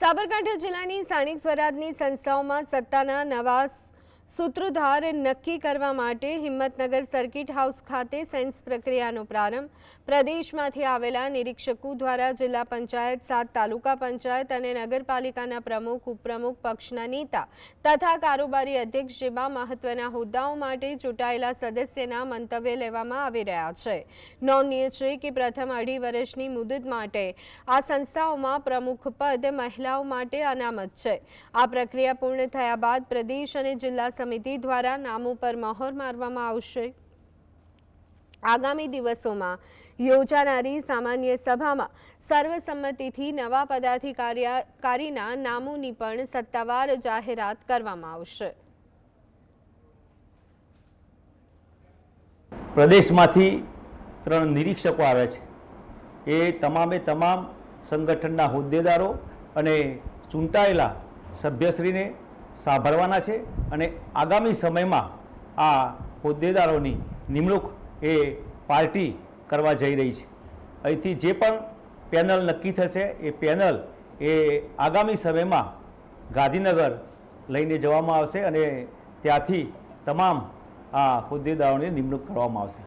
સાબરકાંઠા જિલ્લાની સ્થાનિક સ્વરાજની સંસ્થાઓમાં સત્તાના નવા સૂત્રધાર નક્કી કરવા માટે હિંમતનગર સર્કિટ હાઉસ ખાતે સેન્સ પ્રક્રિયાનો પ્રારંભ પ્રદેશમાંથી આવેલા નિરીક્ષકો દ્વારા જિલ્લા પંચાયત, 7 તાલુકા પંચાયત અને નગરપાલિકાના પ્રમુખ, ઉપપ્રમુખ, પક્ષના નેતા તથા કારોબારી અધ્યક્ષ જેવા મહત્વના હોદ્દાઓ માટે ચૂંટાયેલા સદસ્યના મંતવ્ય લેવામાં આવી રહ્યા છે। નોંધનીય છે કે પ્રથમ 2.5 વર્ષની મુદત માટે આ સંસ્થાઓમાં પ્રમુખ પદ મહિલાઓ માટે અનામત છે। આ પ્રક્રિયા પૂર્ણ થયા બાદ પ્રદેશ અને જિલ્લા સમિતિ દ્વારા નામો પર મહોર મારવામાં આવશે। આગામી દિવસોમાં યોજાનારી સામાન્ય સભામાં સર્વસંમતિથી નવા પદાધિકારીના નામોની પણ સત્તાવાર જાહેરાત કરવામાં આવશે। પ્રદેશમાંથી 3 નિરીક્ષકો આવે છે। એ તમામે તમામ સંગઠનના હોદ્દેદારો અને ચૂંટાયેલા સભ્યશ્રીને સાંભળવાના છે અને આગામી સમયમાં આ હોદ્દેદારોની નિમણૂક એ પાર્ટી કરવા જઈ રહી છે। અહીંથી જે પણ પેનલ નક્કી થશે એ પેનલ એ આગામી સમયમાં ગાંધીનગર લઈને જવામાં આવશે અને ત્યાંથી તમામ આ હોદ્દેદારોની નિમણૂક કરવામાં આવશે।